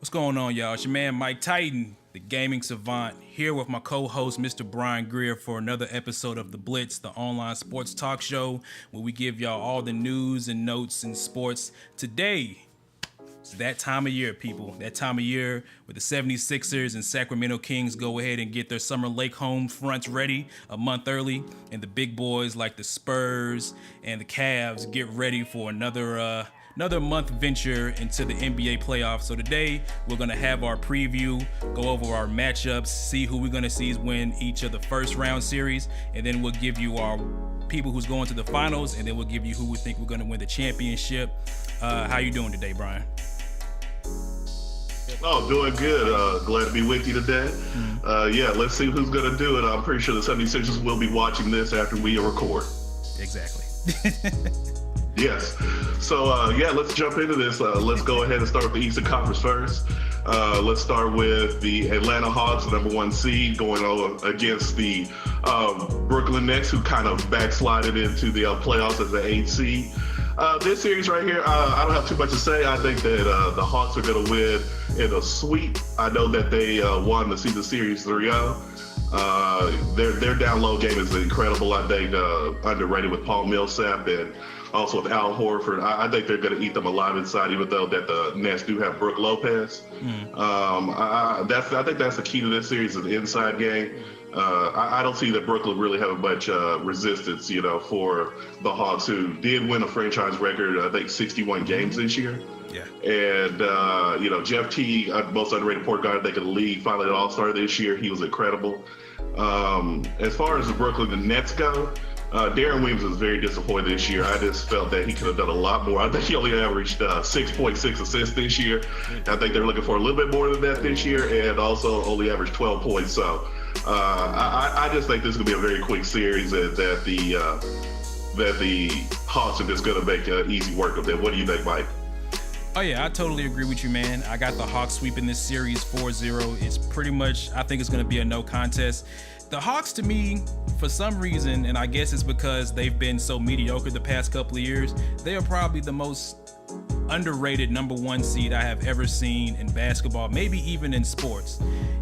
What's going on, y'all? It's your man Mike Titan, the gaming savant, here with my co-host Mr. Bryan Greer for another episode of the Blitz, the online sports talk show where we give y'all all the news and notes in sports. Today, it's that time of year, people. That time of year where the 76ers and Sacramento Kings go ahead and get their Summer Lake home fronts ready a month early, and the big boys like the Spurs and the Cavs get ready for another month venture into the NBA playoffs. So today we're gonna have our preview, go over our matchups, see who we're gonna see win each of the first round series, and then we'll give you our people who's going to the finals, and then we'll give you who we think we're gonna win the championship. How you doing today, Bryan? Oh, doing good. Glad to be with you today. Yeah, let's see who's going to do it. I'm pretty sure the 76ers will be watching this after we record. Exactly. Yes. So, let's jump into this. Let's go ahead and start with the Eastern Conference first. Let's start with the Atlanta Hawks, the number one seed, going over against the Brooklyn Nets, who kind of backslided into the playoffs as the 8th seed. This series right here, I don't have too much to say. I think that the Hawks are going to win in a sweep. I know that they won the series 3-0. Their down low game is incredible. I think underrated with Paul Millsap and also with Al Horford. I think they're going to eat them alive inside, even though that the Nets do have Brook Lopez. I think that's the key to this series, is the inside game. I don't see that Brooklyn really having much resistance, for the Hawks, who did win a franchise record, I think 61 games this year. Yeah. And, Jeff Teague, most underrated point guard, I think, in the league, finally an all-star this year. He was incredible. As far as the Brooklyn Nets go, Darren Williams was very disappointed this year. I just felt that he could have done a lot more. I think he only averaged 6.6 assists this year. I think they're looking for a little bit more than that this year, and also only averaged 12 points. So I just think this is going to be a very quick series, and that the Hawks are just going to make easy work of them. What do you think, Mike? Oh yeah, I totally agree with you, man. I got the Hawks sweeping this series 4-0. It's pretty much, I think it's going to be a no contest. The Hawks, to me, for some reason, and I guess it's because they've been so mediocre the past couple of years, they are probably the most underrated number one seed I have ever seen in basketball, maybe even in sports.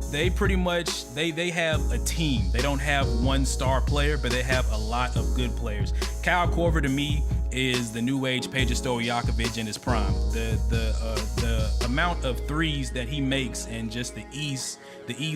They pretty much, they have a team. They don't have one star player, but they have a lot of good players. Kyle Korver, to me, is the new age Peja Stojakovic in his prime. The amount of threes that he makes and just the ease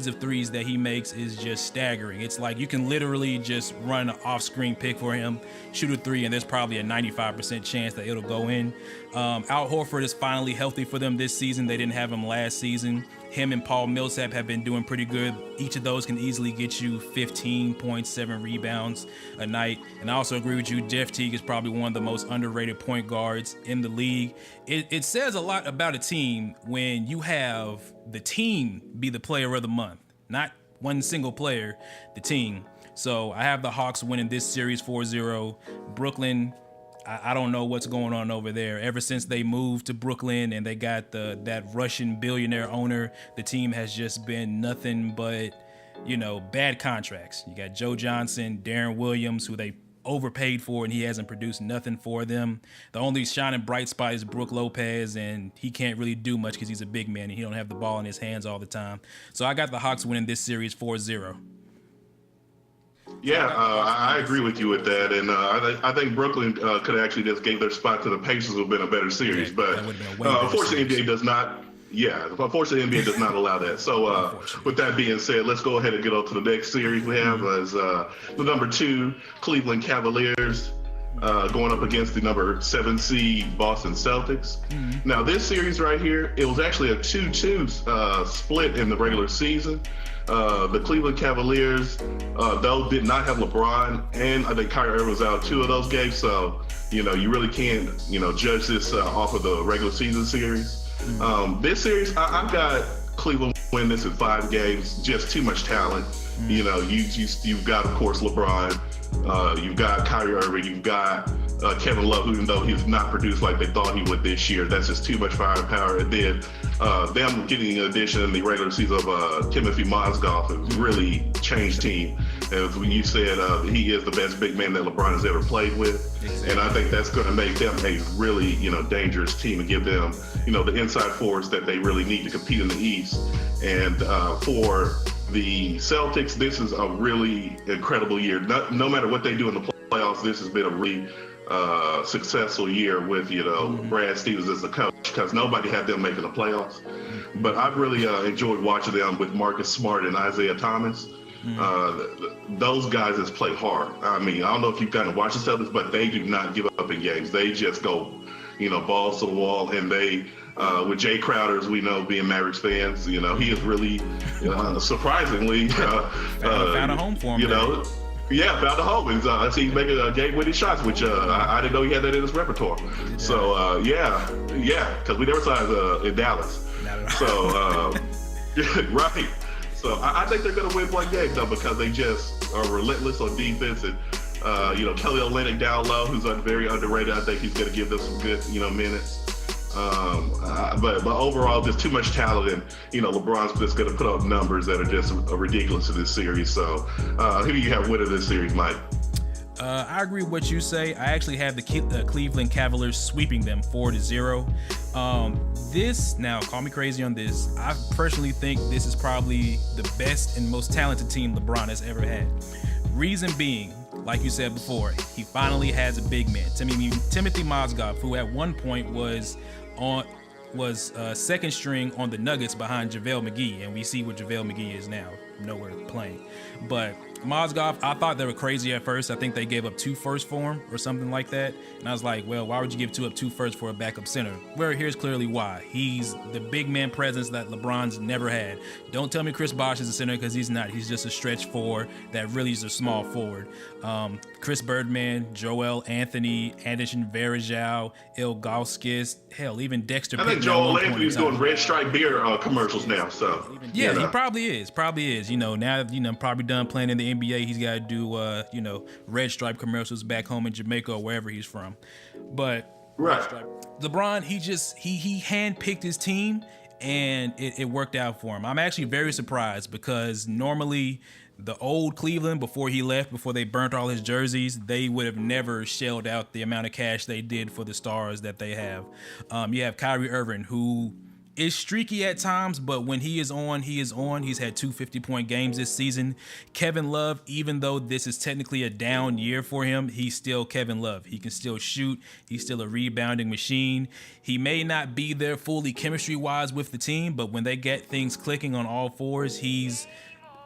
of threes that he makes is just staggering. It's like you can literally just run an off-screen pick for him, shoot a three, and there's probably a 95% chance that it'll go in. Al Horford is finally healthy for them this season. They didn't have him last season. Him and Paul Millsap have been doing pretty good. Each of those can easily get you 15.7 rebounds a night. And I also agree with you, Jeff Teague is probably one of the most underrated point guards in the league. It says a lot about a team when you have the team be the player of the month, not one single player, the team. So I have the Hawks winning this series 4-0. Brooklyn, I don't know what's going on over there. Ever since they moved to Brooklyn and they got that Russian billionaire owner, the team has just been nothing but, bad contracts. You got Joe Johnson, Darren Williams, who they overpaid for, and he hasn't produced nothing for them. The only shining bright spot is Brook Lopez, and he can't really do much because he's a big man and he don't have the ball in his hands all the time. So I got the Hawks winning this series 4-0. Yeah, I agree with you with that, and I think Brooklyn could actually just gave their spot to the Pacers, would have been a better series, but unfortunately, the NBA does not. Yeah, unfortunately, the NBA does not allow that. So, with that being said, let's go ahead and get on to the next series we have as the number 2 Cleveland Cavaliers going up against the number 7 seed Boston Celtics. Now, this series right here, it was actually a 2-2 split in the regular season. The Cleveland Cavaliers, though, did not have LeBron, and I think Kyrie Irving was out 2 of those games. So, you really can't, judge this off of the regular season series. This series, I've got Cleveland win this in 5 games. Just too much talent. You've got, of course, LeBron. You've got Kyrie Irving. You've got Kevin Love, even though he's not produced like they thought he would this year. That's just too much firepower. And then them getting an addition in the regular season of Timothy Mozgov has really changed team. As when you said, he is the best big man that LeBron has ever played with. Exactly. And I think that's going to make them a really, dangerous team and give them, the inside force that they really need to compete in the East. And for the Celtics, this is a really incredible year. No matter what they do in the playoffs, this has been a really successful year with, Brad Stevens as the coach, because nobody had them making the playoffs. But I've really enjoyed watching them with Marcus Smart and Isaiah Thomas. Those guys just play hard. I mean, I don't know if you've gotten to watch the Celtics, but they do not give up in games. They just go, balls to the wall, and they, with Jay Crowder, as we know, being Mavericks fans, he is really, surprisingly, found a home for him. Yeah, found a home. And I see he's making game-winning shots, which I didn't know he had that in his repertoire. Yeah. So, because we never saw it in Dallas. So, right. So I think they're going to win one game, though, because they just are relentless on defense. And, Kelly Olynyk down low, who's very underrated. I think he's going to give them some good, minutes. But overall, there's too much talent, and LeBron's just going to put up numbers that are just ridiculous in this series. So, who do you have winning this series, Mike? I agree with what you say. I actually have the Cleveland Cavaliers sweeping them 4-0. Now, call me crazy on this. I personally think this is probably the best and most talented team LeBron has ever had. Reason being, like you said before, he finally has a big man. Timothy Mozgov, who at one point was second string on the Nuggets behind JaVale McGee, and we see what JaVale McGee is now, nowhere playing. But Mozgov, I thought they were crazy at first. I think they gave up 2 firsts for him or something like that. And I was like, well, why would you give 2 firsts for a backup center? Well, here's clearly why. He's the big man presence that LeBron's never had. Don't tell me Chris Bosh is a center, because he's not. He's just a stretch four that really is a small forward. Chris Birdman, Joel Anthony, Anderson Varejao, Ilgauskas, hell, even Dexter. I think Joel Anthony's doing Red Stripe beer commercials now. So yeah, he probably is. Now probably done playing in the NBA, he's got to do Red Stripe commercials back home in Jamaica or wherever he's from. But right, LeBron, he handpicked his team, and it worked out for him. I'm actually very surprised, because normally the old Cleveland, before he left, before they burnt all his jerseys, they would have never shelled out the amount of cash they did for the stars that they have. You have Kyrie Irving, who is streaky at times, but when he is on, he is on. He's had 2 50-point games this season. Kevin Love, even though this is technically a down year for him, he's still Kevin Love. He can still shoot. He's still a rebounding machine. He may not be there fully chemistry-wise with the team, but when they get things clicking on all fours, he's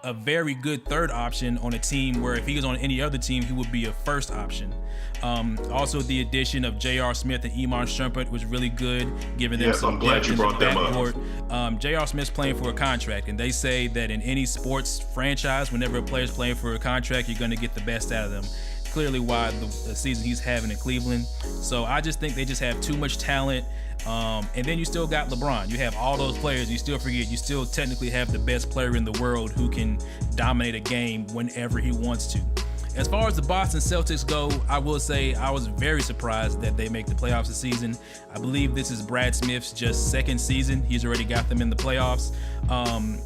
a very good third option on a team where if he was on any other team, he would be a first option. Also, the addition of J.R. Smith and Iman Shumpert was really good, giving them some depth in the backcourt. J.R. Smith's playing for a contract, and they say that in any sports franchise, whenever a player's playing for a contract, you're going to get the best out of them. Clearly why the season he's having in Cleveland. So I just think they just have too much talent. And then you still got LeBron. You have all those players. You still forget you still technically have the best player in the world who can dominate a game whenever he wants to. As far as the Boston Celtics go, I will say I was very surprised that they make the playoffs this season. I believe this is Brad Smith's just second season. He's already got them in the playoffs.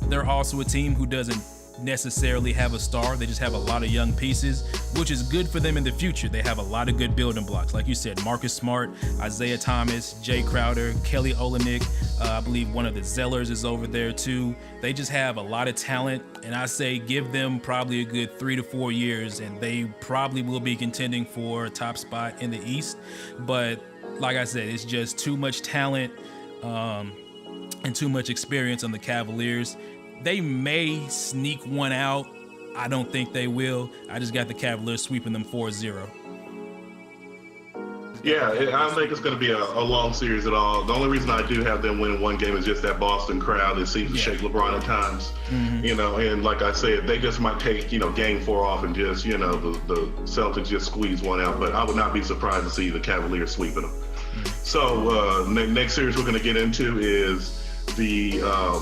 They're also a team who doesn't necessarily have a star. They just have a lot of young pieces, which is good for them in the future. They have a lot of good building blocks. Like you said, Marcus Smart, Isaiah Thomas, Jay Crowder, Kelly Olynyk. I believe one of the Zellers is over there too. They just have a lot of talent, and I say give them probably a good 3 to 4 years, and they probably will be contending for a top spot in the East. But like I said, it's just too much talent and too much experience on the Cavaliers. They may sneak one out. I don't think they will. I just got the Cavaliers sweeping them 4-0. Yeah, I don't think it's going to be a long series at all. The only reason I do have them winning one game is just that Boston crowd that seems to shake LeBron at times. And like I said, they just might take, game 4 off and just, the Celtics just squeeze one out. But I would not be surprised to see the Cavaliers sweeping them. So next series we're going to get into is the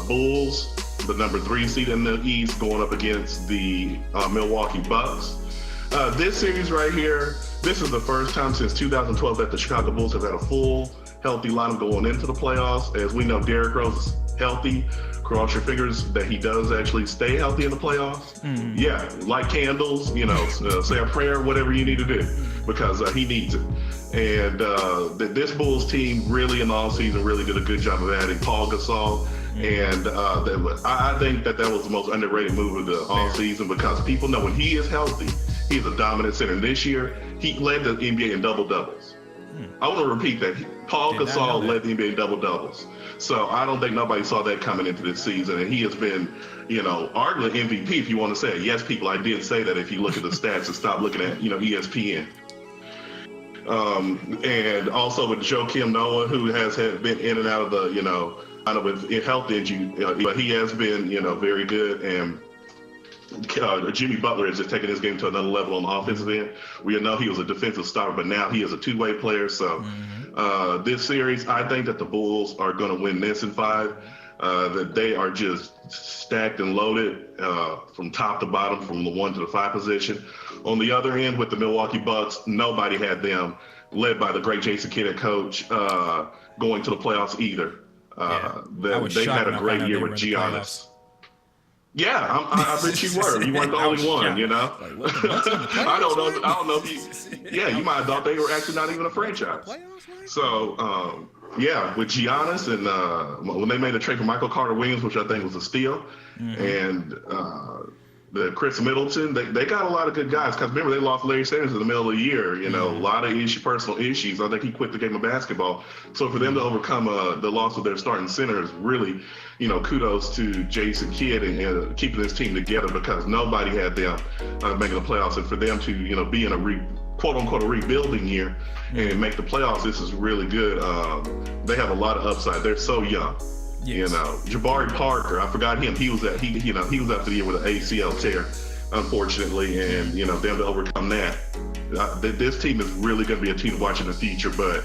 Bulls, the number 3 seed in the East, going up against the Milwaukee Bucks. This series right here, This is the first time since 2012 that the Chicago Bulls have had a full, healthy lineup going into the playoffs. As we know, Derrick Rose is healthy. Cross your fingers that he does actually stay healthy in the playoffs. Yeah, light candles, say a prayer, whatever you need to do, because he needs it. And this Bulls team really in the offseason really did a good job of adding Paul Gasol. And I think that was the most underrated move of the offseason, because people know when he is healthy, he's a dominant center. This year, he led the NBA in double-doubles. I want to repeat that. Paul Gasol led the NBA in double-doubles. So I don't think nobody saw that coming into this season. And he has been, arguably MVP, if you want to say it. Yes, people, I did say that if you look at the stats and stop looking at, ESPN. And also with Joakim Noah, who has been in and out of the, kind of with health injury, but he has been, very good. And Jimmy Butler is just taking his game to another level on the offensive end. We know he was a defensive star, but now he is a two-way player. So this series, I think that the Bulls are going to win this in 5. That they are just stacked and loaded from top to bottom, from the 1 to the 5 position. On the other end, with the Milwaukee Bucks, nobody had them, led by the great Jason Kidd coach, going to the playoffs either. They had a great year with Giannis. Yeah, I bet you were. You weren't the only one, I don't know if you might have thought they were actually not even a franchise. So, with Giannis and when they made a trade for Michael Carter-Williams, which I think was a steal, and the Chris Middleton, they got a lot of good guys. Because remember, they lost Larry Sanders in the middle of the year. A lot of personal issues. I think he quit the game of basketball. So for them to overcome the loss of their starting center is really, kudos to Jason Kidd and keeping this team together, because nobody had them making the playoffs. And for them to, be in a quote unquote a rebuilding year and make the playoffs, this is really good. They have a lot of upside. They're so young. Yes. Jabari Parker, I forgot him. He was after the year with an ACL tear, unfortunately, and them to overcome that. This team is really going to be a team to watch in the future. But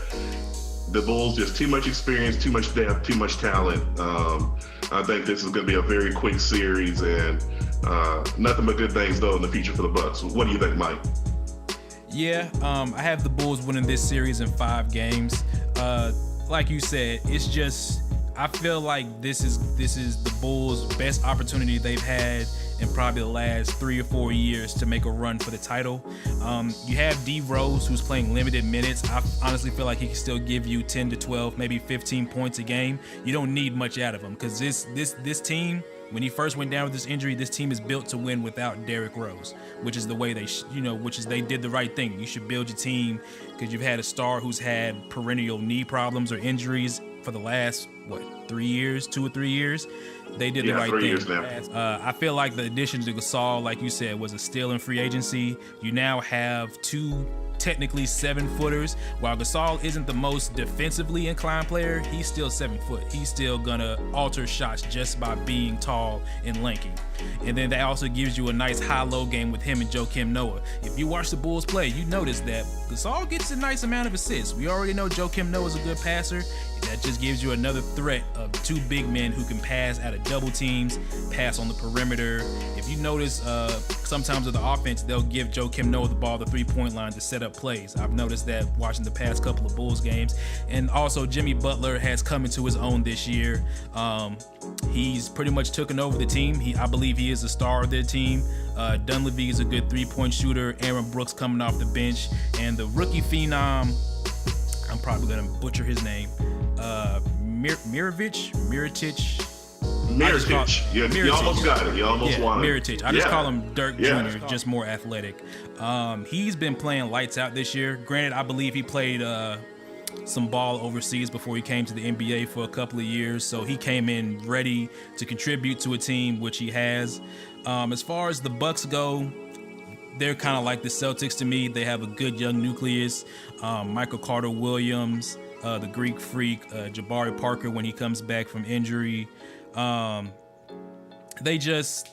the Bulls, just too much experience, too much depth, too much talent. I think this is going to be a very quick series, and nothing but good things though in the future for the Bucks. What do you think, Mike? Yeah, I have the Bulls winning this series in 5 games. Like you said, it's just, I feel like this is the Bulls' best opportunity they've had in probably the last 3 or 4 years to make a run for the title. You have D Rose, who's playing limited minutes. I honestly feel like he can still give you 10 to 12, maybe 15 points a game. You don't need much out of him, because this team, when he first went down with this injury, this team is built to win without Derrick Rose, which is the way they did the right thing. You should build your team, because you've had a star who's had perennial knee problems or injuries for the last 2 or 3 years. They did the right 3 years now. I feel like the addition to Gasol, like you said, was a steal in free agency. You now have 2 technically 7-footers. While Gasol isn't the most defensively inclined player, he's still 7 foot. He's still gonna alter shots just by being tall and lanky. And then that also gives you a nice high-low game with him and Joakim Noah. If you watch the Bulls play, you notice that Gasol gets a nice amount of assists. We already know Joakim Noah's a good passer. That just gives you another threat of 2 big men who can pass out of double teams, pass on the perimeter. If you notice, sometimes with the offense, they'll give Joakim Noah the ball, the 3-point line, to set up plays. I've noticed that watching the past couple of Bulls games. And also, Jimmy Butler has come into his own this year. He's pretty much taken over the team. I believe he is the star of their team. Dunleavy is a good 3-point shooter. Aaron Brooks coming off the bench. And the rookie phenom, I'm probably going to butcher his name, Mirotic. Yeah, you almost got it. You almost won it. Mirotic. I just call him Dirk Jr., just more athletic. He's been playing lights out this year. Granted, I believe he played some ball overseas before he came to the NBA for a couple of years, so he came in ready to contribute to a team, which he has. As far as the Bucks go, they're kind of like the Celtics to me. They have a good young nucleus. Michael Carter-Williams, the Greek Freak, Jabari Parker when he comes back from injury. They just,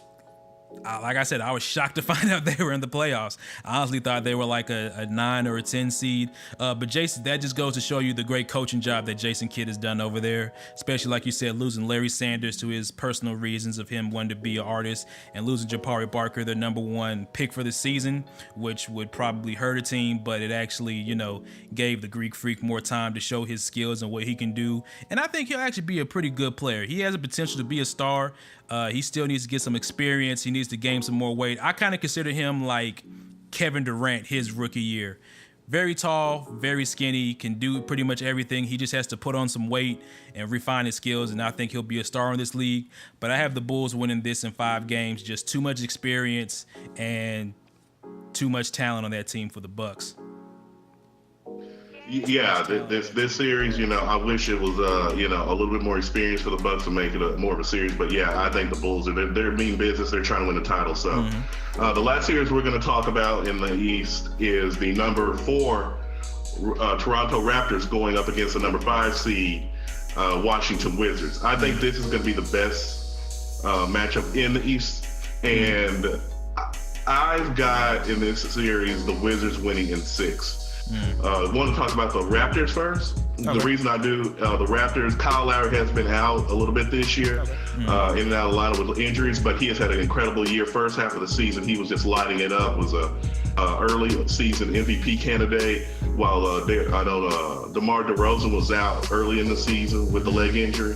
like I said, I was shocked to find out they were in the playoffs. I honestly thought they were like a 9 or a 10 seed. But Jason, that just goes to show you the great coaching job that Jason Kidd has done over there, especially like you said, losing Larry Sanders to his personal reasons of him wanting to be an artist, and losing Jabari Parker, their number 1 pick for the season, which would probably hurt a team, but it actually, gave the Greek Freak more time to show his skills and what he can do. And I think he'll actually be a pretty good player. He has the potential to be a star. He still needs to get some experience. He needs to gain some more weight. I kind of consider him like Kevin Durant his rookie year. Very tall, very skinny, can do pretty much everything. He just has to put on some weight and refine his skills, and I think he'll be a star in this league. But I have the Bulls winning this in 5 games. Just too much experience and too much talent on that team for the Bucks. Yeah, this series, I wish it was, a little bit more experience for the Bucks to make it more of a series. But yeah, I think the Bulls they're mean business. They're trying to win the title. So the last series we're going to talk about in the East is the number 4 Toronto Raptors going up against the number 5 seed Washington Wizards. I think this is going to be the best matchup in the East, and I've got in this series the Wizards winning in 6. Want to talk about the Raptors first. Okay. The reason I do, the Raptors, Kyle Lowry has been out a little bit this year, in and out of the lineup with injuries, but he has had an incredible year. First half of the season, he was just lighting it up. Was a early season MVP candidate, while I know DeMar DeRozan was out early in the season with the leg injury.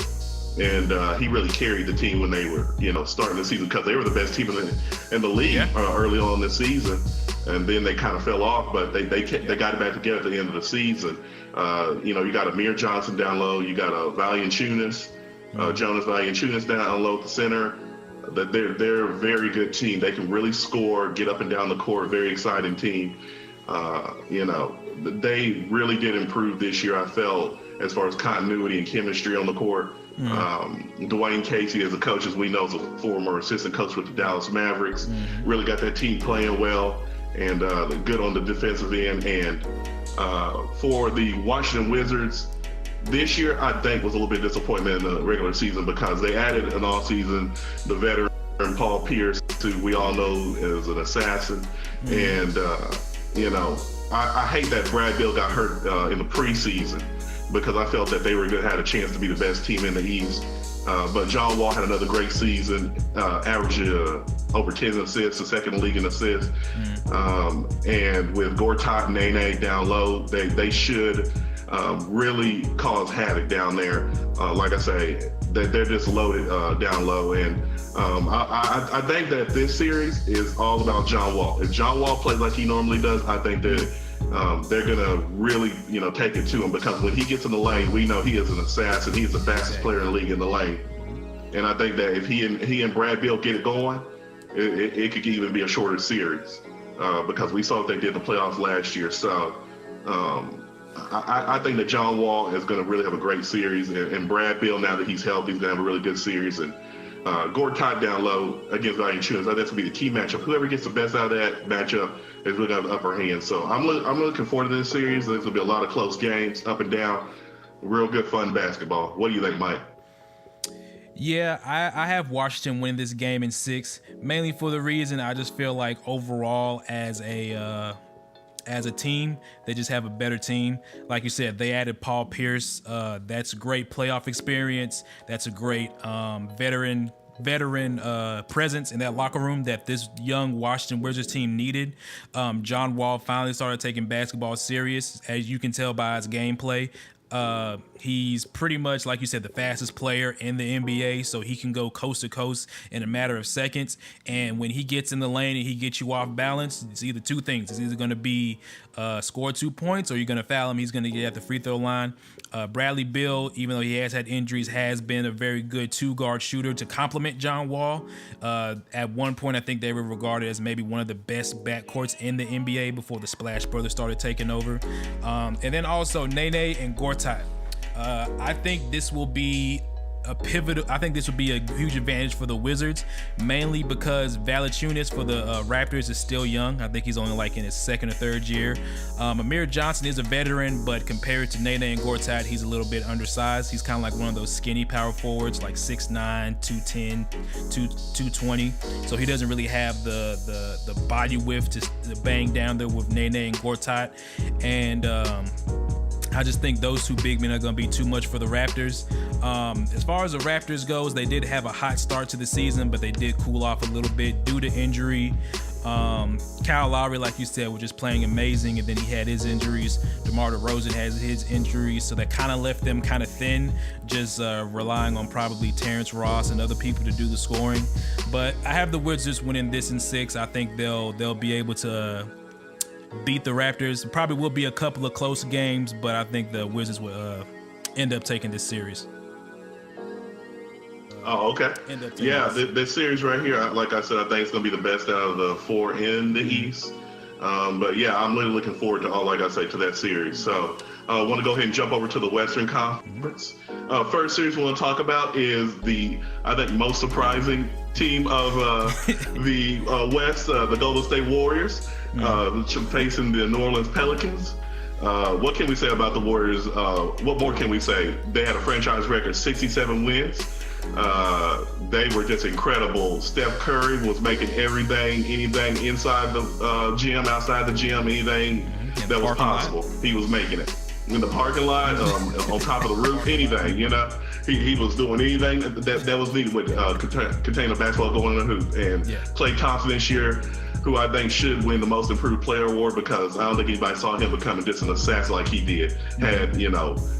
And he really carried the team when they were, starting the season, because they were the best team in the league early on this season. And then they kind of fell off, but they got it back together at the end of the season. You got Amir Johnson down low. You got Jonas Valanciunas down low at the center. They're a very good team. They can really score, get up and down the court. Very exciting team. They really did improve this year, I felt, as far as continuity and chemistry on the court. Dwayne Casey, as a coach, as we know, is a former assistant coach with the Dallas Mavericks. Really got that team playing well and good on the defensive end. And for the Washington Wizards, this year I think was a little bit disappointment in the regular season, because they added an offseason the veteran Paul Pierce, who we all know is an assassin. And I hate that Brad Beal got hurt in the preseason, because I felt that they were going to have a chance to be the best team in the East. But John Wall had another great season, averaged over 10 assists, the second in the league in assists. And with Gortat and Nene down low, they should really cause havoc down there. Like I say, they're just loaded down low. And I think that this series is all about John Wall. If John Wall plays like he normally does, I think that they're gonna really, take it to him, because when he gets in the lane, we know he is an assassin. He's the fastest player in the league in the lane, and I think that if he and Brad Beal get it going, it could even be a shorter series, because we saw what they did in the playoffs last year. So I think that John Wall is going to really have a great series, and Brad Beal, now that he's healthy, is going to have a really good series. And Gortat down low against Valanciunas, that's going to be the key matchup. Whoever gets the best out of that matchup is really going to have the upper hand. So I'm looking forward to this series. There's going to be a lot of close games, up and down, real good fun basketball. What do you think, Mike? Yeah, I have Washington win this game in 6, mainly for the reason I just feel like overall as a team, they just have a better team. Like you said, they added Paul Pierce. That's great playoff experience. That's a great veteran presence in that locker room that this young Washington Wizards team needed. John Wall finally started taking basketball serious, as you can tell by his gameplay. He's pretty much, like you said, the fastest player in the NBA, so he can go coast to coast in a matter of seconds. And when he gets in the lane and he gets you off balance, it's either two things. It's either going to be score 2 points, or you're going to foul him. He's going to get at the free throw line. Bradley Beal, even though he has had injuries, has been a very good 2-guard shooter to complement John Wall. At one point, I think they were regarded as maybe one of the best backcourts in the NBA before the Splash Brothers started taking over. And then also Nene and Gortat. I think this will be a pivotal. I think this would be a huge advantage for the Wizards, mainly because Valanciunas for the Raptors is still young. I think he's only like in his second or third year. Amir Johnson is a veteran, but compared to Nene and Gortat, he's a little bit undersized. He's kind of like one of those skinny power forwards, like 6'9", 210, 220. So he doesn't really have the body width to bang down there with Nene and Gortat. And I just think those two big men are going to be too much for the Raptors. As far as the Raptors goes, they did have a hot start to the season, but they did cool off a little bit due to injury. Kyle Lowry, like you said, was just playing amazing, and then he had his injuries. DeMar DeRozan has his injuries, so that kind of left them kind of thin, just relying on probably Terrence Ross and other people to do the scoring. But I have the Wizards winning this in 6. I think they'll be able to beat the Raptors. Probably will be a couple of close games, but I think the Wizards will end up taking this series. Oh, okay. Yeah, this series right here, like I said, I think it's going to be the best out of the 4 in the East. But yeah, I'm really looking forward to, like I say, to that series. So I want to go ahead and jump over to the Western Conference. First series we want to talk about is I think, most surprising team of the West, the Golden State Warriors, facing the New Orleans Pelicans. What can we say about the Warriors? What more can we say? They had a franchise record, 67 wins. They were just incredible. Steph Curry was making anything inside the gym, outside the gym, anything that was possible. He was making it. In the parking lot, on top of the roof, anything, He was doing anything that was needed with contain the basketball going in the hoop. And Klay Thompson this year, who I think should win the Most Improved Player award, because I don't think anybody saw him becoming just an assassin like he did. Had,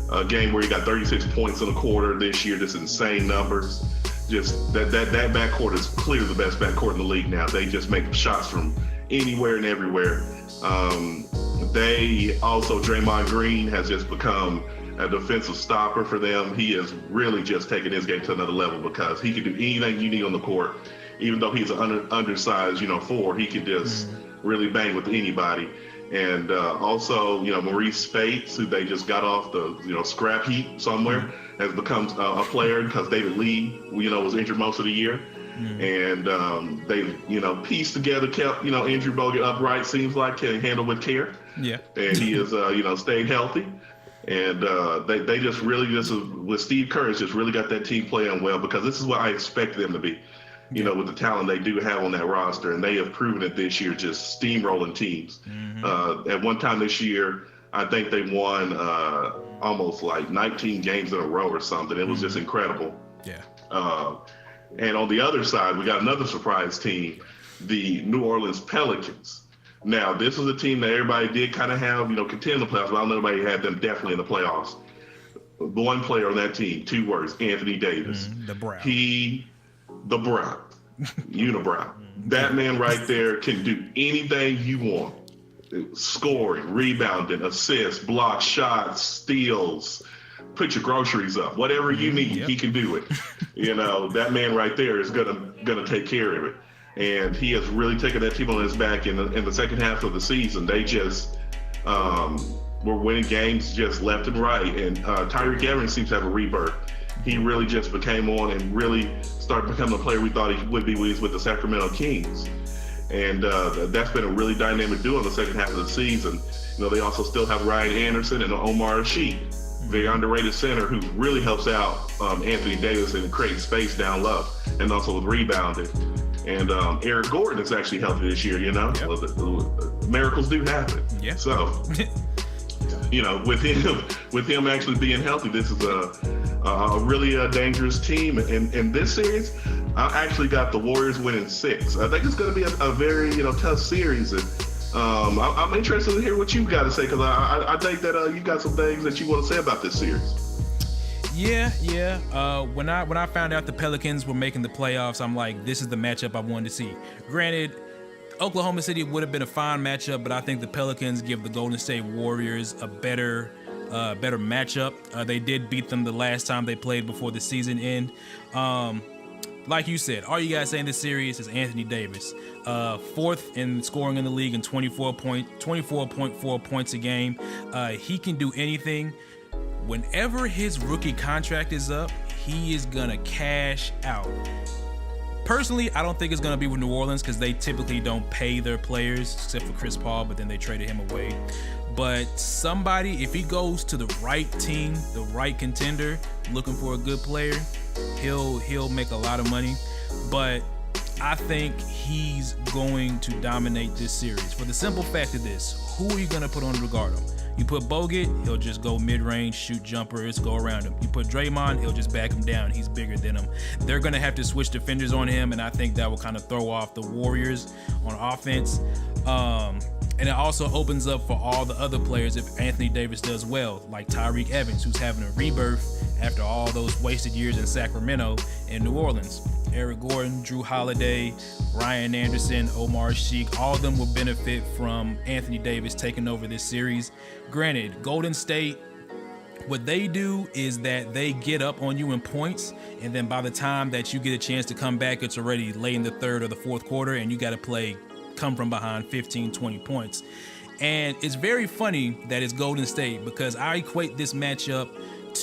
a game where he got 36 points in a quarter this year, just insane numbers. Just that backcourt is clearly the best backcourt in the league now. They just make shots from anywhere and everywhere. They also, Draymond Green has just become a defensive stopper for them. He has really just taken his game to another level, because he can do anything you need on the court. Even though he's an undersized, 4, he can just really bang with anybody. And also, Maurice Spates, who they just got off the, scrap heap somewhere, has become a player, because David Lee, was injured most of the year. And they, pieced together, kept, Andrew Bogut upright, seems like, can handle with care. Yeah. And he is, stayed healthy. And they just really, with Steve Kerr, just really got that team playing well, because this is what I expect them to be. With the talent they do have on that roster, and they have proven it this year, just steamrolling teams. At one time this year, I think they won almost like 19 games in a row or something. It was just incredible. Yeah. And on the other side, we got another surprise team, the New Orleans Pelicans. Now, this was a team that everybody did kind of have, contend in the playoffs, but I don't know nobody had them definitely in the playoffs. One player on that team, 2 words, Anthony Davis. The Brown. Unibrow. That man right there can do anything you want. Scoring, rebounding, assists, blocks, shots, steals, put your groceries up, whatever you need, he can do it. That man right there is gonna take care of it. And he has really taken that team on his back in the second half of the season. They just were winning games just left and right. And Tyreek Evans seems to have a rebirth. He really just became on and really started becoming the player we thought he would be when he was with the Sacramento Kings. And that's been a really dynamic duo in the second half of the season. They also still have Ryan Anderson and Omar Sheik, very underrated center, who really helps out Anthony Davis in creating space down low and also with rebounding. And Eric Gordon is actually healthy this year, miracles do happen. Yeah. So, with him actually being healthy, this is a really dangerous team. In this series, I actually got the Warriors winning 6. I think it's going to be a very tough series. And I'm interested to hear what you've got to say, because I think that you got some things that you want to say about this series. Yeah. When I found out the Pelicans were making the playoffs, I'm like, this is the matchup I wanted to see. Granted, Oklahoma City would have been a fine matchup, but I think the Pelicans give the Golden State Warriors a better matchup. They did beat them the last time they played before the season end. Like you said, all you guys say in this series is Anthony Davis, 4th in scoring in the league and 24.4 points a game. He can do anything. Whenever his rookie contract is up, he is gonna cash out. Personally, I don't think it's gonna be with New Orleans because they typically don't pay their players except for Chris Paul, but then they traded him away. But somebody, if he goes to the right team, the right contender, looking for a good player, he'll make a lot of money. But I think he's going to dominate this series for the simple fact of this: who are you gonna put on to guard him? You put Bogut, he'll just go mid-range, shoot jumpers, go around him. You put Draymond, he'll just back him down. He's bigger than him. They're going to have to switch defenders on him, and I think that will kind of throw off the Warriors on offense. And it also opens up for all the other players if Anthony Davis does well, like Tyreke Evans, who's having a rebirth after all those wasted years in Sacramento and New Orleans. Eric Gordon, Drew Holiday, Ryan Anderson, Omar Sheik, all of them will benefit from Anthony Davis taking over this series. Granted, Golden State, what they do is that they get up on you in points, and then by the time that you get a chance to come back, it's already late in the third or the fourth quarter, and you got to come from behind 15, 20 points. And it's very funny that it's Golden State because I equate this matchup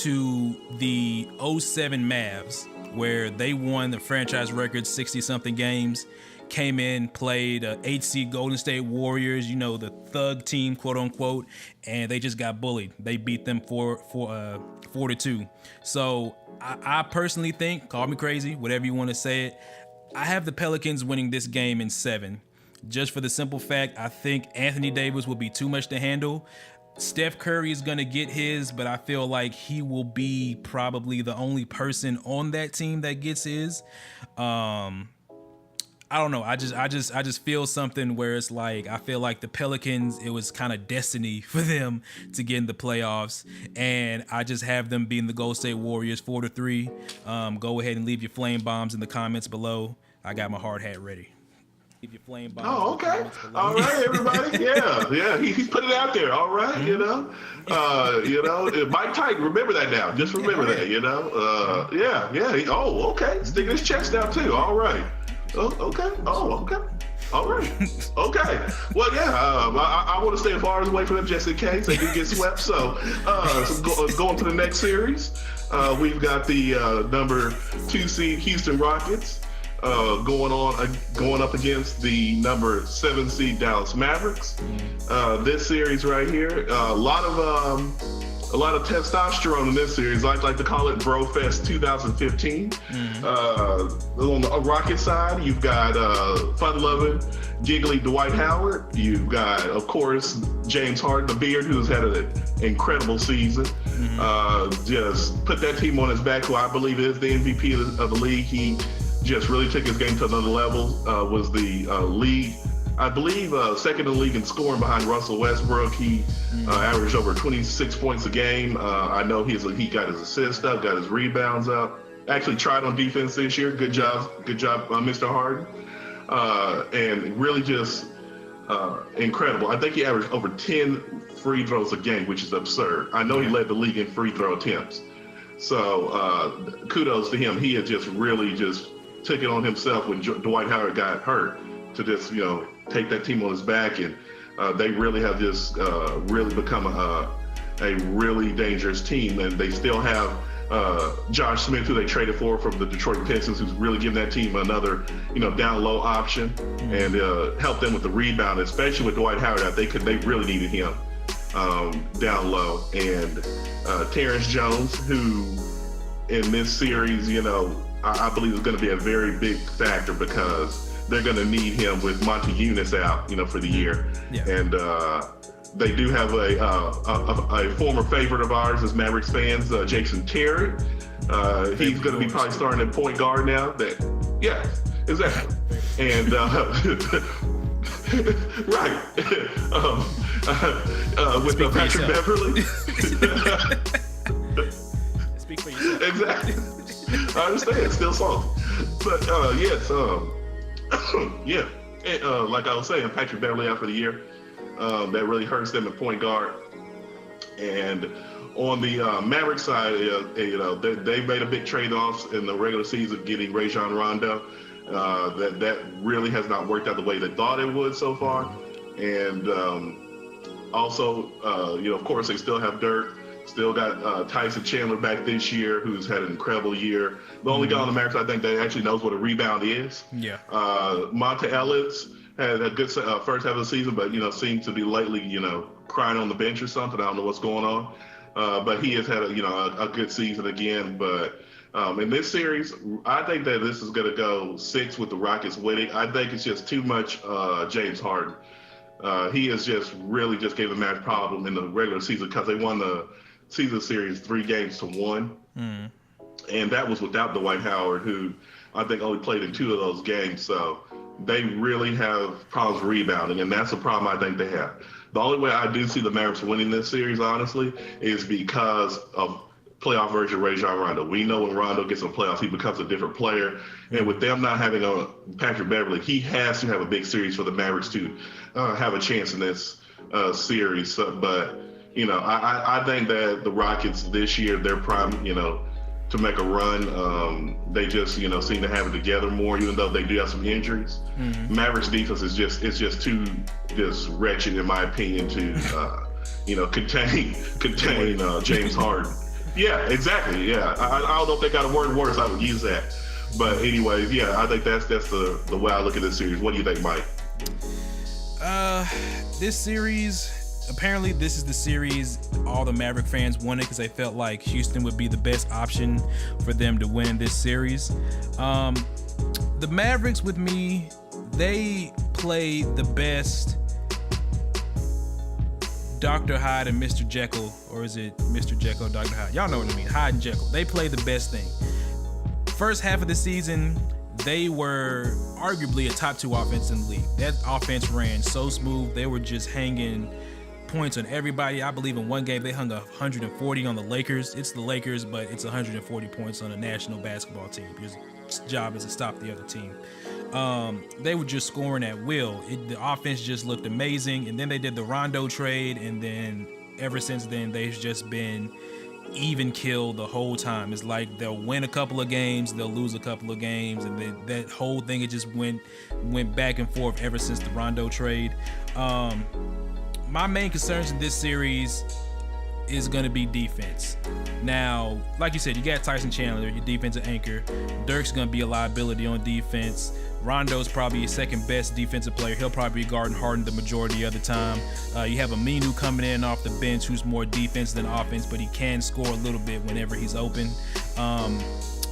to the 07 Mavs, where they won the franchise record 60-something games, came in, played 8 seed Golden State Warriors, the thug team, quote unquote, and they just got bullied. They beat them 4-2. So I personally think, call me crazy, whatever you want to say it, I have the Pelicans winning this game in 7. Just for the simple fact, I think Anthony Davis will be too much to handle. Steph Curry is going to get his, but I feel like he will be probably the only person on that team that gets his. I don't know. I just feel something where it's like, I feel like the Pelicans, it was kind of destiny for them to get in the playoffs. And I just have them being the Golden State Warriors 4-3. Go ahead and leave your flame bombs in the comments below. I got my hard hat ready. Leave your flame bombs. Oh, okay. All right, everybody. Yeah. He's put it out there. All right. Mike Tyson, remember that now. Just remember that, Oh, okay. Sticking his chest out too. All right. Oh, okay. Okay. All right. Okay. Well, I want to stay as far away from them just in case they do get swept. So, going to the next series, we've got the number 2 seed Houston Rockets going up against the number 7 seed Dallas Mavericks. This series right here, a lot of testosterone in this series. I like to call it BroFest 2015. On the Rocket side, you've got fun-loving, giggly Dwight Howard. You've got, of course, James Harden, the Beard, who's had an incredible season. Just put that team on his back, who I believe is the MVP of the league. He just really took his game to another level. Was the league, I believe, second in the league in scoring behind Russell Westbrook. He averaged over 26 points a game. I know he got his assists up, got his rebounds up. Actually tried on defense this year. Good job, Mr. Harden. And really just incredible. I think he averaged over 10 free throws a game, which is absurd. I know he led the league in free throw attempts. So kudos to him. He had just really took it on himself when Dwight Howard got hurt to just, take that team on his back. And they really have just really become a really dangerous team. And they still have Josh Smith, who they traded for from the Detroit Pistons, who's really giving that team another, down low option and help them with the rebound, especially with Dwight Howard. I think they really needed him down low. And Terrence Jones, who in this series, I believe is going to be a very big factor because they're going to need him with Monty Eunice out, for the year. Yeah. And they do have a former favorite of ours as Mavericks fans, Jason Terry. He's going to be probably starting at point guard now. Exactly. And right. With Patrick Beverly. Speak for yourself. Exactly. I understand. It's still salty. But yes, And, like I was saying, Patrick Beverly out for the year. That really hurts them at point guard. And on the Maverick side, they made a big trade-off in the regular season getting Rajon Rondo. That really has not worked out the way they thought it would so far. And also, of course, they still have Dirk. Still got Tyson Chandler back this year, who's had an incredible year. The only guy on the Mavericks I think that actually knows what a rebound is. Yeah. Monta Ellis had a good first half of the season, but seems to be lately, crying on the bench or something. I don't know what's going on. But he has had a good season again. But in this series, I think that this is going to go 6 with the Rockets winning. I think it's just too much James Harden. He has just really just gave the match problem in the regular season because they won the season series 3-1. And that was without Dwight Howard, who I think only played in 2 of those games. So they really have problems rebounding, and that's a problem I think they have. The only way I do see the Mavericks winning this series, honestly, is because of playoff version of Rajon Rondo. We know when Rondo gets in playoffs, he becomes a different player. And with them not having a Patrick Beverley, he has to have a big series for the Mavericks to have a chance in this series. But, I think that the Rockets this year, they're prime, to make a run. They just, seem to have it together more, even though they do have some injuries. Mavericks defense is just too wretched, in my opinion, to contain James Harden. Yeah, exactly. Yeah, I don't know if they got a word in words. I would use that. But anyways, yeah, I think that's the way I look at this series. What do you think, Mike? This series. Apparently, this is the series all the Maverick fans wanted because they felt like Houston would be the best option for them to win this series. The Mavericks, with me, they play the best Dr. Hyde and Mr. Jekyll, or is it Mr. Jekyll, Dr. Hyde? Y'all know what I mean, Hyde and Jekyll. They play the best thing. First half of the season, they were arguably a top 2 offense in the league. That offense ran so smooth. They were just hanging points on everybody. I believe in one game they hung 140 on the Lakers. It's the Lakers, but it's 140 points on a national basketball team. Your job is to stop the other team. They were just scoring at will. The offense just looked amazing, and then they did the Rondo trade, and then ever since then they've just been even kill the whole time. It's like they'll win a couple of games, they'll lose a couple of games, and then that whole thing, it just went back and forth ever since the Rondo trade. My main concerns in this series is going to be defense. Now, like you said, you got Tyson Chandler, your defensive anchor. Dirk's going to be a liability on defense. Rondo's probably your second best defensive player. He'll probably be guarding Harden the majority of the time. You have Aminu coming in off the bench, who's more defense than offense, but he can score a little bit whenever he's open.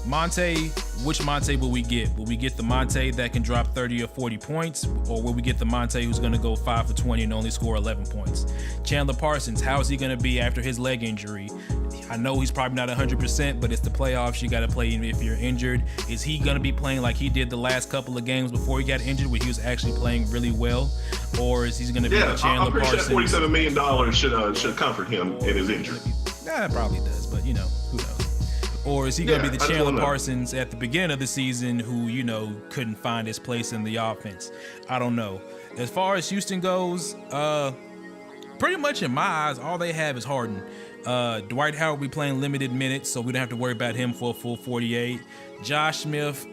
Monte, which Monte will we get? Will we get the Monte that can drop 30 or 40 points, or will we get the Monte who's going to go 5 for 20 and only score 11 points? Chandler Parsons, how is he going to be after his leg injury? I know he's probably not 100%, but it's the playoffs. You got to play if you're injured. Is he going to be playing like he did the last couple of games before he got injured, where he was actually playing really well? Or is he going to be the Chandler I'm pretty Parsons? Sure $47 million should comfort him in his injury. Nah, it probably does, but who knows? Or is he going to be the Chandler Parsons at the beginning of the season who, couldn't find his place in the offense? I don't know. As far as Houston goes, pretty much in my eyes, all they have is Harden. Dwight Howard will be playing limited minutes, so we don't have to worry about him for a full 48. Josh Smith,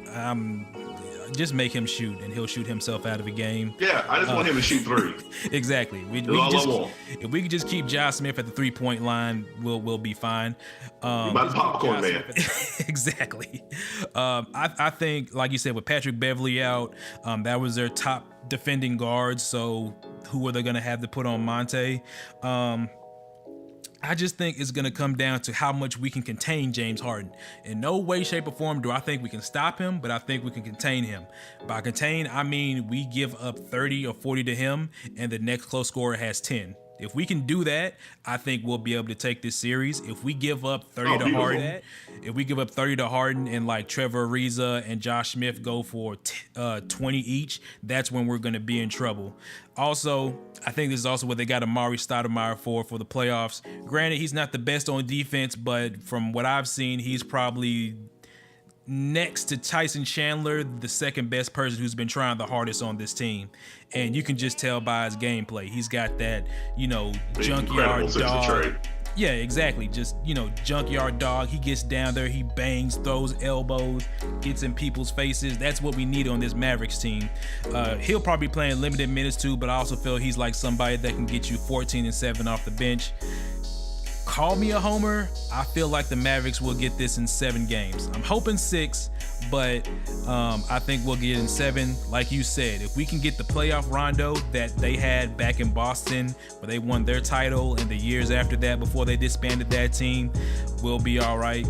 just make him shoot, and he'll shoot himself out of the game. Yeah, I just want him to shoot 3. Exactly. If we could just keep Josh Smith at the 3-point line, we'll be fine. About the popcorn man. Exactly. I think, like you said, with Patrick Beverley out, that was their top defending guard. So who are they going to have to put on Monte? I just think it's going to come down to how much we can contain James Harden. In no way, shape, or form do I think we can stop him, but I think we can contain him. By contain, I mean we give up 30 or 40 to him, and the next close scorer has 10. If we can do that, I think we'll be able to take this series. If we give up 30 to Harden, and like Trevor Ariza and Josh Smith go for 20 each, that's when we're going to be in trouble. Also, I think this is also what they got Amari Stoudemire for the playoffs. Granted, he's not the best on defense, but from what I've seen, he's probably next to Tyson Chandler, the second best person who's been trying the hardest on this team. And you can just tell by his gameplay. He's got that, junkyard dog. Yeah, exactly. Just, junkyard dog. He gets down there, he bangs, throws elbows, gets in people's faces. That's what we need on this Mavericks team. He'll probably be playing limited minutes too, but I also feel he's like somebody that can get you 14 and 7 off the bench. call me a homer. I feel like the Mavericks will get this in 7 games. I'm hoping 6, but I think we'll get it in 7. Like you said, if we can get the playoff rondo that they had back in Boston, where they won their title, and the years after that before they disbanded that team, we'll be all right.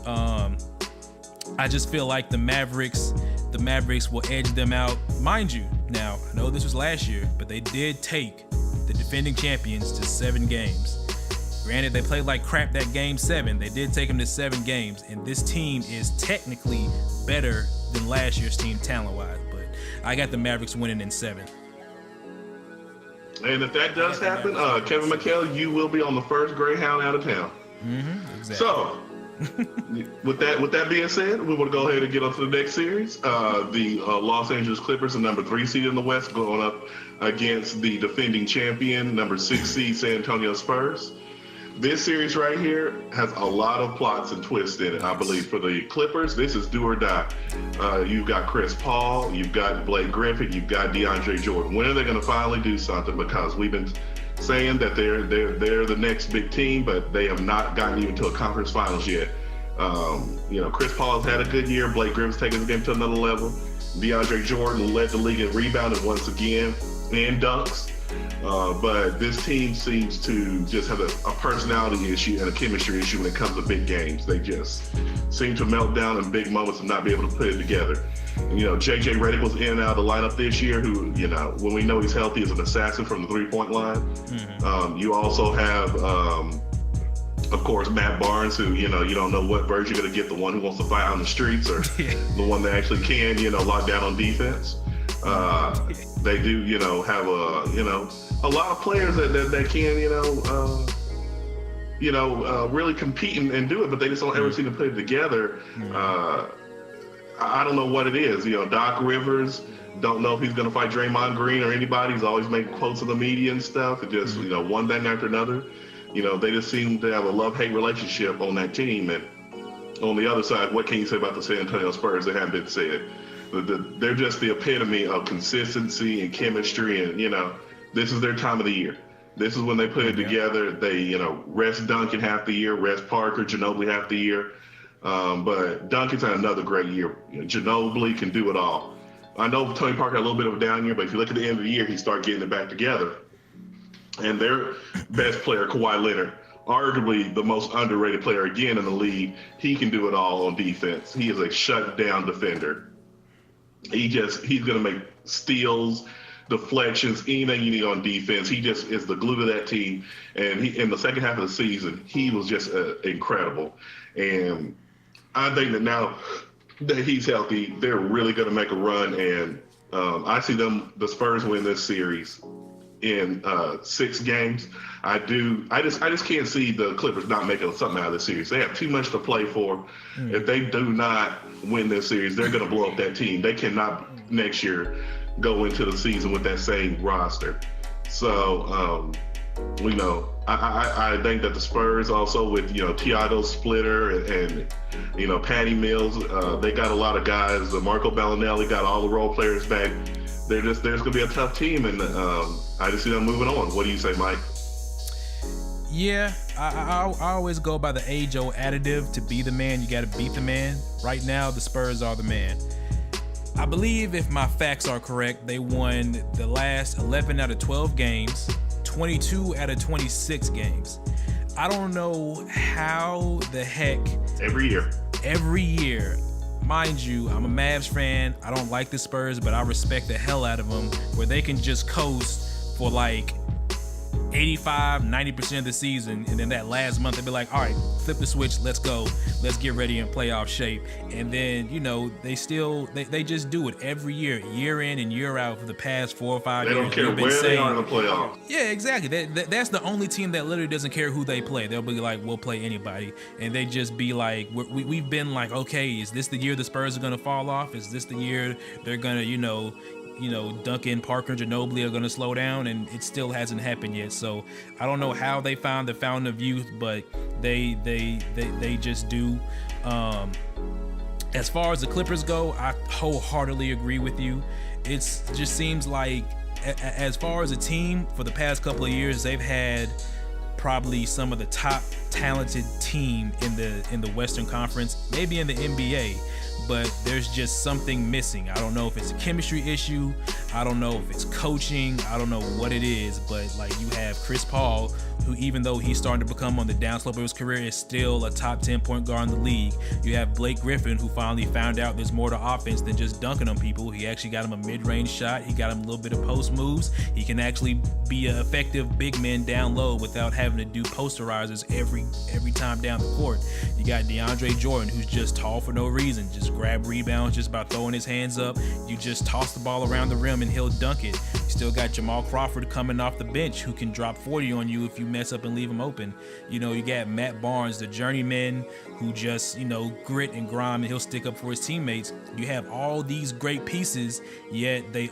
I just feel like the Mavericks will edge them out. Mind you, now, I know this was last year, but they did take the defending champions to 7 games. Granted, they played like crap that game 7. They did take them to 7 games, and this team is technically better than last year's team talent-wise, but I got the Mavericks winning in 7. And if that does happen, Kevin McHale, you will be on the first Greyhound out of town. Exactly. So, with that being said, we want to go ahead and get on to the next series. The Los Angeles Clippers, the number 3 seed in the West, going up against the defending champion, number 6 seed San Antonio Spurs. This series right here has a lot of plots and twists in it, I believe. For the Clippers, this is do or die. You've got Chris Paul, you've got Blake Griffin, you've got DeAndre Jordan. When are they going to finally do something? Because we've been saying that they're the next big team, but they have not gotten even to a conference finals yet. Chris Paul has had a good year. Blake Griffin's taking the game to another level. DeAndre Jordan led the league in rebounding once again and dunks. But this team seems to just have a personality issue and a chemistry issue when it comes to big games. They just seem to melt down in big moments and not be able to put it together. And, JJ Redick was in and out of the lineup this year, who, when we know he's healthy, is an assassin from the 3-point line. Mm-hmm. You also have, of course, Matt Barnes, who, you don't know what version you're going to get, the one who wants to fight on the streets or the one that actually can, lock down on defense. They do, have a lot of players that can, really compete and do it, but they just don't ever seem to put it together. I don't know what it is. Doc Rivers, don't know if he's going to fight Draymond Green or anybody. He's always making quotes in the media and stuff. It just, one thing after another. They just seem to have a love-hate relationship on that team. And on the other side, what can you say about the San Antonio Spurs that haven't been said? They're just the epitome of consistency and chemistry, and this is their time of the year. This is when they put it together. They rest Duncan half the year, rest Parker, Ginobili half the year, but Duncan's had another great year. Ginobili can do it all. I know Tony Parker had a little bit of a down year, but if you look at the end of the year, he started getting it back together. And their best player, Kawhi Leonard, arguably the most underrated player again in the league, he can do it all on defense. He is a shutdown defender. He's going to make steals, deflections, anything you need on defense. He just is the glue to that team. And in the second half of the season, he was just incredible. And I think that now that he's healthy, they're really going to make a run. And I see the Spurs win this series in 6 games. I just can't see the Clippers not making something out of this series. They have too much to play for. If they do not win this series, they're going to blow up that team. They cannot next year go into the season with that same roster. So, I think that the Spurs also with, Thiago Splitter and Patty Mills, they got a lot of guys. Marco Bellinelli got all the role players back. There's going to be a tough team, and I just see them moving on. What do you say, Mike? Yeah, I always go by the age-old additive. To be the man, you got to beat the man. Right now, the Spurs are the man. I believe, if my facts are correct, they won the last 11 out of 12 games, 22 out of 26 games. I don't know how the heck... Every year. Mind you, I'm a Mavs fan. I don't like the Spurs, but I respect the hell out of them, where they can just coast for like 85, 90% of the season, and then that last month they'd be like, all right, flip the switch, let's go, let's get ready in playoff shape. And then, they just do it every year in and year out for the past 4 or 5 years. They don't care where they are in the playoffs. Yeah, exactly. That's the only team that literally doesn't care who they play. They'll be like, we'll play anybody. And they just be like, we've been like, okay, is this the year the Spurs are going to fall off? Is this the year they're going to, Duncan, Parker, Ginobili are going to slow down? And it still hasn't happened yet. So I don't know how they found the fountain of youth, but they just do. As far as the Clippers go, I wholeheartedly agree with you. It just seems like, as far as a team, for the past couple of years, they've had probably some of the top talented team in the Western Conference, maybe in the NBA. But there's just something missing. I don't know if it's a chemistry issue. I don't know if it's coaching. I don't know what it is. But like, you have Chris Paul, who, even though he's starting to become on the downslope of his career, is still a top 10 point guard in the league. You have Blake Griffin, who finally found out there's more to offense than just dunking on people. He actually got him a mid-range shot. He got him a little bit of post moves. He can actually be an effective big man down low without having to do posterizers every time down the court. You got DeAndre Jordan, who's just tall for no reason, just grab rebounds just by throwing his hands up. You just toss the ball around the rim and he'll dunk it. You still got Jamal Crawford coming off the bench, who can drop 40 on you if you mess up and leave him open. You know, you got Matt Barnes, the journeyman, who just, you know, grit and grime, and he'll stick up for his teammates. You have all these great pieces, yet they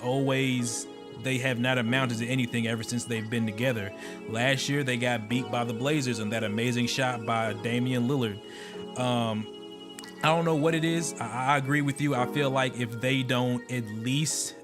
have not amounted to anything ever since they've been together. Last year, they got beat by the Blazers on that amazing shot by Damian Lillard. I don't know what it is. I agree with you. I feel like if they don't at least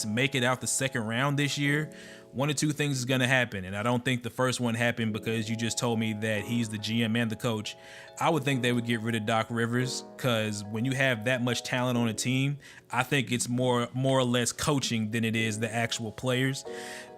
make it out the second round this year, one or two things is going to happen. And I don't think the first one happened because you just told me that he's the GM and the coach. I would think they would get rid of Doc Rivers, because when you have that much talent on a team, I think it's more or less coaching than it is the actual players.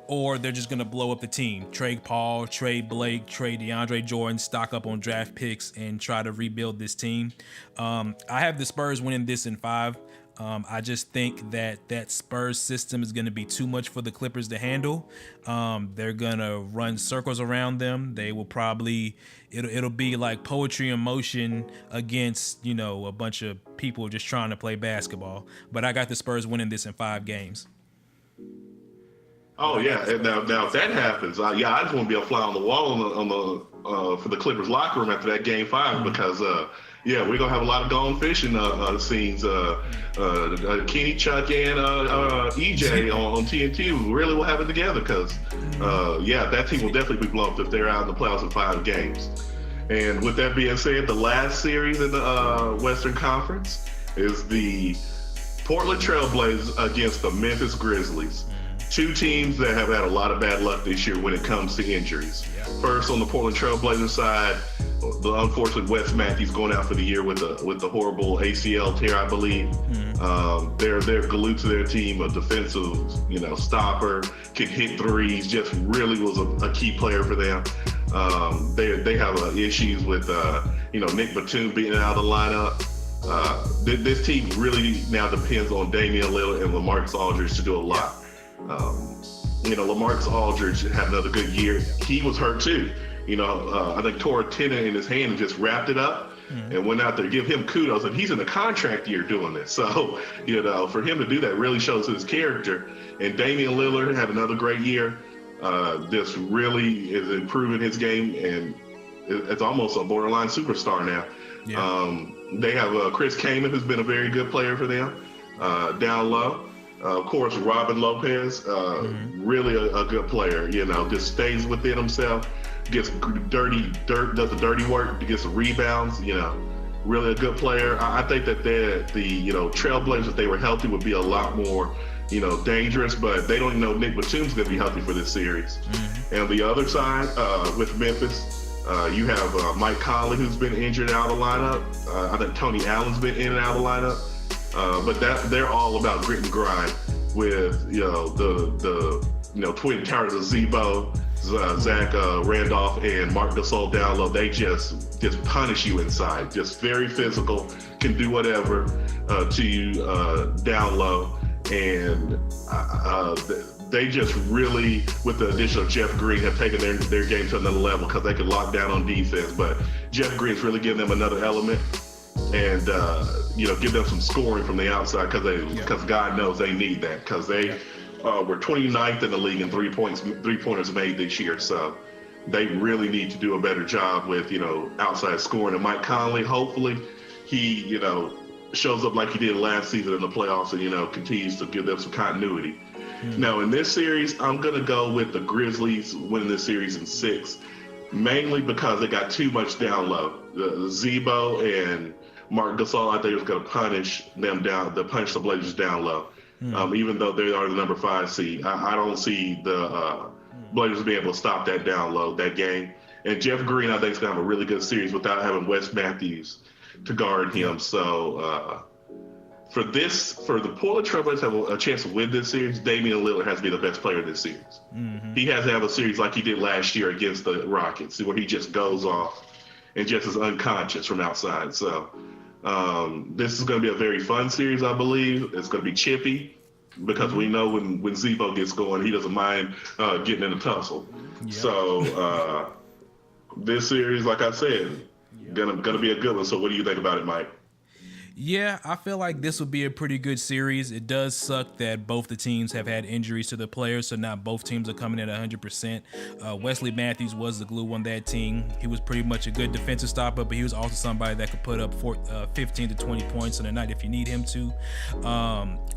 Or they're just going to blow up the team. Trade Paul, trade Blake, trade DeAndre Jordan, stock up on draft picks, and try to rebuild this team. I have the Spurs winning this in 5. I just think that Spurs system is going to be too much for the Clippers to handle. They're going to run circles around them. They will probably, it'll be like poetry in motion against, you know, a bunch of people just trying to play basketball. But I got the Spurs winning this in 5 games. Oh yeah, and now if that happens, I just want to be a fly on the wall for the Clippers locker room after that Game 5, because we're gonna have a lot of gone fishing scenes. Kenny, Chuck, and EJ on TNT really will have it together, because that team will definitely be blown up if they're out in the playoffs in 5 games. And with that being said, the last series in the Western Conference is the Portland Trailblazers against the Memphis Grizzlies. 2 teams that have had a lot of bad luck this year when it comes to injuries. Yeah. First, on the Portland Trailblazers side, the unfortunate Wes Matthews going out for the year with the horrible ACL tear, I believe. Mm-hmm. They're glued to their team, a defensive, stopper, can hit threes, just really was a key player for them. They have issues with Nick Batum being out of the lineup. This team really now depends on Damian Lillard and LaMarcus Aldridge to do a lot. LaMarcus Aldridge had another good year. He was hurt too. I think tore a tendon in his hand and just wrapped it up and went out there. Give him kudos, and he's in a contract year doing this. So, for him to do that really shows his character. And Damian Lillard had another great year. This really is improving his game, and it's almost a borderline superstar now. Yeah. They have Chris Kaman, who's been a very good player for them down low. Of course, Robin Lopez, really a good player, just stays within himself, gets does the dirty work, gets the rebounds, really a good player. I think that the Trailblazers, if they were healthy, would be a lot more, dangerous, but they don't even know Nick Batum's going to be healthy for this series. And on the other side, with Memphis, you have Mike Conley, who's been injured out of the lineup. I think Tony Allen's been in and out of the lineup. But they're all about grit and grind with the twin towers of Zebo, Zach Randolph, and Marc Gasol down low. They just punish you inside. Just very physical, can do whatever to you down low, and they just really, with the addition of Jeff Green, have taken their game to another level because they can lock down on defense. But Jeff Green's really giving them another element. And give them some scoring from the outside, because God knows they need that, because they were 29th in the league in three-pointers made this year. So they really need to do a better job with outside scoring. And Mike Conley, hopefully he shows up like he did last season in the playoffs and continues to give them some continuity. Now in this series, I'm gonna go with the Grizzlies winning this series in 6, mainly because they got too much down low. Zebo and Marc Gasol, I think, was going to punish the Blazers down low. Even though they are the number 5 seed. I don't see the Blazers will be able to stop that down low, that game. And Jeff Green, I think, is going to have a really good series without having Wes Matthews to guard him. So for the Portland Trailblazers to have a chance to win this series, Damian Lillard has to be the best player in this series. Mm-hmm. He has to have a series like he did last year against the Rockets, where he just goes off and just is unconscious from outside. So this is going to be a very fun series, I believe. It's going to be chippy because we know when Zebo gets going, he doesn't mind getting in a tussle. Yep. So this series, like I said, gonna be a good one. So what do you think about it, Mike? Yeah, I feel like this would be a pretty good series. It does suck that both the teams have had injuries to the players, so not both teams are coming in at 100%. Wesley Matthews was the glue on that team. He was pretty much a good defensive stopper, but he was also somebody that could put up 15 to 20 points on a night if you need him to.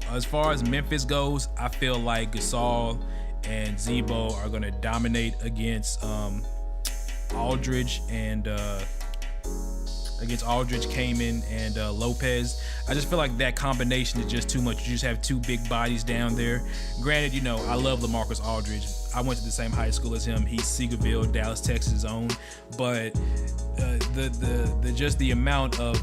As far as Memphis goes, I feel like Gasol and Zebo are going to dominate against Aldridge, Kaman, and Lopez. I just feel like that combination is just too much. You just have two big bodies down there. Granted, I love LaMarcus Aldridge. I went to the same high school as him. He's Seagoville, Dallas, Texas' own. But the amount of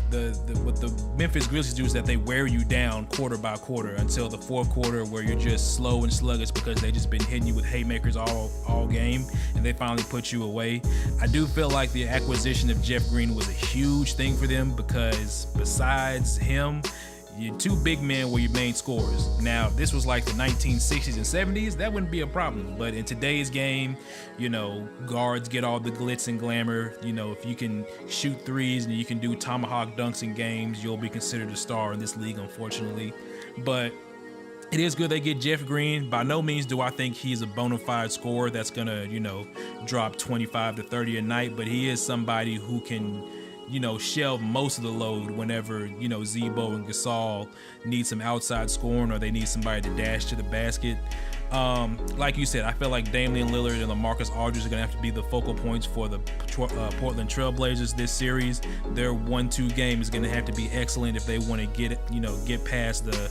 what the Memphis Grizzlies do is that they wear you down quarter by quarter until the fourth quarter, where you're just slow and sluggish because they just been hitting you with haymakers all game, and they finally put you away. I do feel like the acquisition of Jeff Green was a huge thing for them because besides him, your two big men were your main scorers. Now, if this was like the 1960s and 70s, that wouldn't be a problem. But in today's game, guards get all the glitz and glamour. If you can shoot threes and you can do tomahawk dunks in games, you'll be considered a star in this league, unfortunately. But it is good they get Jeff Green. By no means do I think he's a bona fide scorer that's going to, drop 25 to 30 a night. But he is somebody who can shelve most of the load whenever, Zebo and Gasol need some outside scoring or they need somebody to dash to the basket. Like you said, I feel like Damian Lillard and LaMarcus Aldridge are going to have to be the focal points for the Portland Trailblazers this series. Their 1-2 game is going to have to be excellent if they want to get past the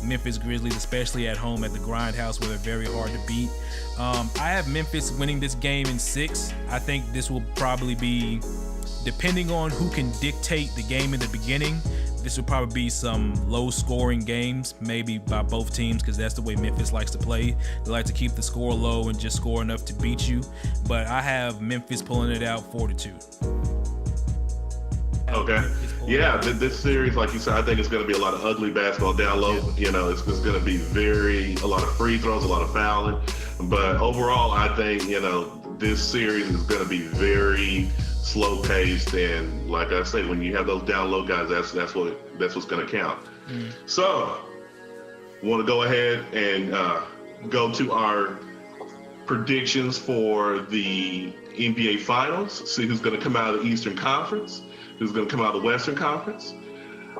Memphis Grizzlies, especially at home at the Grindhouse, where they're very hard to beat. I have Memphis winning this game in 6. I think this will probably be, depending on who can dictate the game in the beginning, this will probably be some low-scoring games, maybe by both teams, because that's the way Memphis likes to play. They like to keep the score low and just score enough to beat you. But I have Memphis pulling it out 4-2. Okay. Yeah, this series, like you said, I think it's going to be a lot of ugly basketball down low. Yeah. It's going to be a lot of free throws, a lot of fouling. But overall, I think, this series is going to be very slow paced, and like I said, when you have those down low guys, that's what's going to count. So, want to go ahead and go to our predictions for the NBA Finals. See who's going to come out of the Eastern Conference, who's going to come out of the Western Conference.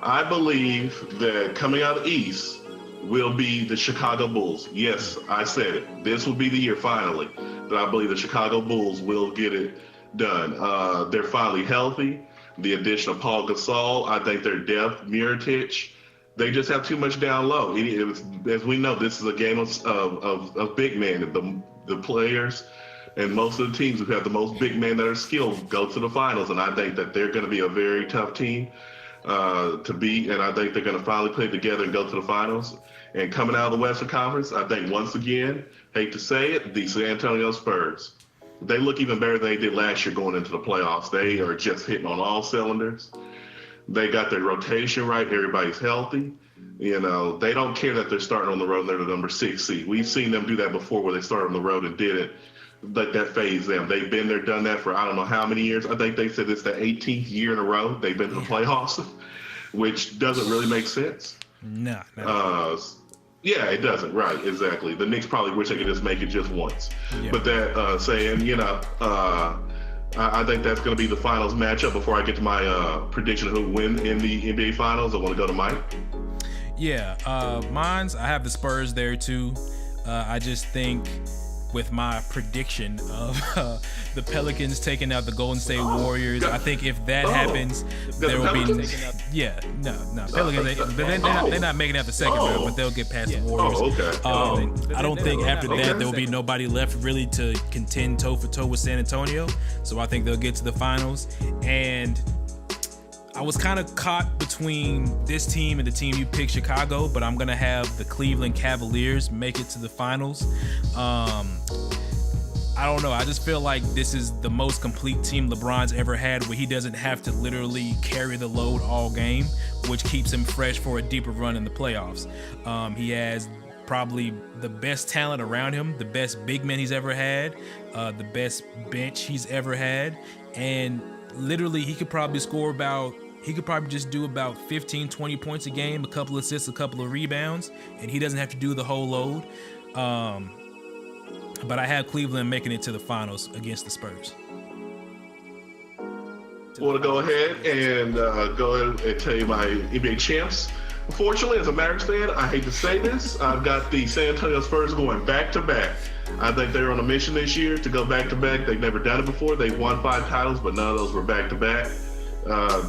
I believe that coming out of the East will be the Chicago Bulls. Yes, I said it. This will be the year finally that I believe the Chicago Bulls will get it done. They're finally healthy. The addition of Paul Gasol, I think their depth, Mirotic, they just have too much down low. As we know, this is a game of big men. The players and most of the teams who have the most big men that are skilled go to the finals, and I think that they're going to be a very tough team to beat, and I think they're going to finally play together and go to the finals. And coming out of the Western Conference, I think once again, hate to say it, the San Antonio Spurs. They look even better than they did last year going into the playoffs. They are just hitting on all cylinders. They got their rotation right. Everybody's healthy. They don't care that they're starting on the road and they're the number 6 seed. We've seen them do that before where they started on the road and didn't let that phase them. They've been there, done that for I don't know how many years. I think they said it's the 18th year in a row they've been to the playoffs, which doesn't really make sense. No. Yeah, it doesn't. Right, exactly. The Knicks probably wish they could just make it just once. Yeah. But that saying, I think that's going to be the finals matchup. Before I get to my prediction of who win in the NBA Finals, I want to go to Mike. Yeah, I have the Spurs there too. I just think with my prediction of the Pelicans taking out the Golden State Warriors. I think if that happens, there will be Pelicans. They're not making out the second round, but they'll get past the Warriors. I don't think after that there will be nobody left really to contend toe for toe with San Antonio. So I think they'll get to the finals. And I was kind of caught between this team and the team you picked, Chicago, but I'm going to have the Cleveland Cavaliers make it to the finals. I don't know. I just feel like this is the most complete team LeBron's ever had, where he doesn't have to literally carry the load all game, which keeps him fresh for a deeper run in the playoffs. He has probably the best talent around him, the best big men he's ever had, the best bench he's ever had, and literally he could probably just do about 15, 20 points a game, a couple assists, a couple of rebounds, and he doesn't have to do the whole load. But I have Cleveland making it to the finals against the Spurs. I want to go ahead and tell you my NBA champs. Unfortunately, as a Mavericks fan, I hate to say this, I've got the San Antonio Spurs going back-to-back. I think they're on a mission this year to go back-to-back. They've never done it before. They've won 5 titles, but none of those were back-to-back.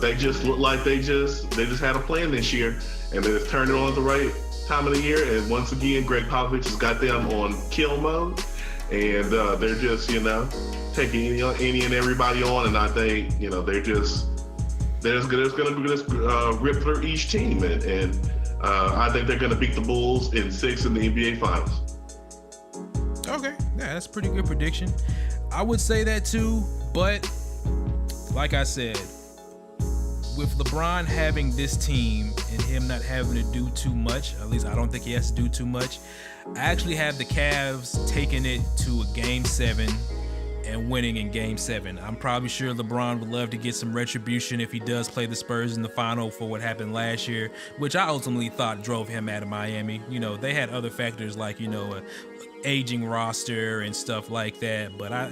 They just look like they just had a plan this year, and they just turned it on at the right time of the year. And once again, Greg Popovich has got them on kill mode, and they're just taking any and everybody on. And I think they're going to rip through each team, and I think they're going to beat the Bulls in 6 in the NBA Finals. Okay, yeah, that's a pretty good prediction. I would say that too, but like I said, with LeBron having this team and him not having to do too much, at least I don't think he has to do too much, I actually have the Cavs taking it to a Game 7 and winning in Game 7. I'm probably sure LeBron would love to get some retribution if he does play the Spurs in the final for what happened last year, which I ultimately thought drove him out of Miami. They had other factors like, a aging roster and stuff like that. But I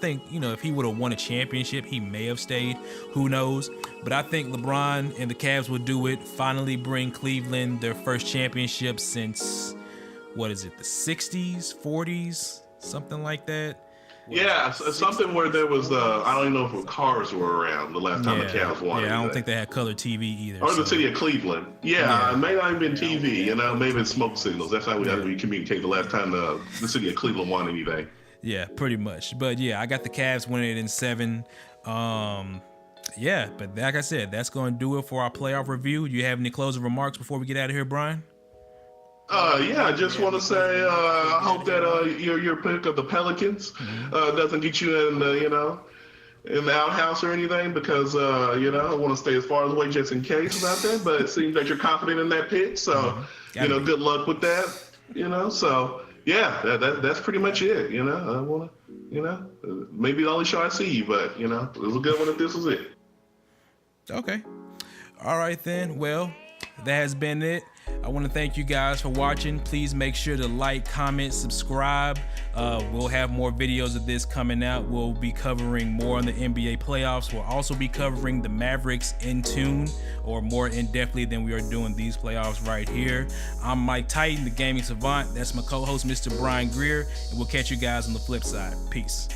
think, if he would have won a championship, he may have stayed. Who knows? But I think LeBron and the Cavs will do it. Finally bring Cleveland their first championship since, the 60s, 40s, something like that. Yeah, something where there was, I don't even know if cars were around the last time the Cavs won. Yeah, I don't think they had color TV either. Or the city of Cleveland. Yeah, it may not have been TV, maybe it's smoke signals. That's how we communicate the last time the city of Cleveland won anything. Yeah, pretty much. But yeah, I got the Cavs winning it in 7. But like I said, that's going to do it for our playoff review. Do you have any closing remarks before we get out of here, Bryan? I just want to say I hope that your pick of the Pelicans doesn't get you in the outhouse or anything, because I want to stay as far away just in case about that. But it seems that you're confident in that pick, so good luck with that. So yeah, that's pretty much it. I want to maybe the only show I see you, but it was a good one if this was it. Okay, all right then. Well, that has been it. I want to thank you guys for watching. Please make sure to like, comment, subscribe. We'll have more videos of this coming out. We'll be covering more on the NBA playoffs. We'll also be covering the Mavericks in tune, or more in-depthly than we are doing these playoffs right here. I'm Mike Titan, the Gaming Savant. That's my co-host, Mr. Bryan Greer, and we'll catch you guys on the flip side. Peace.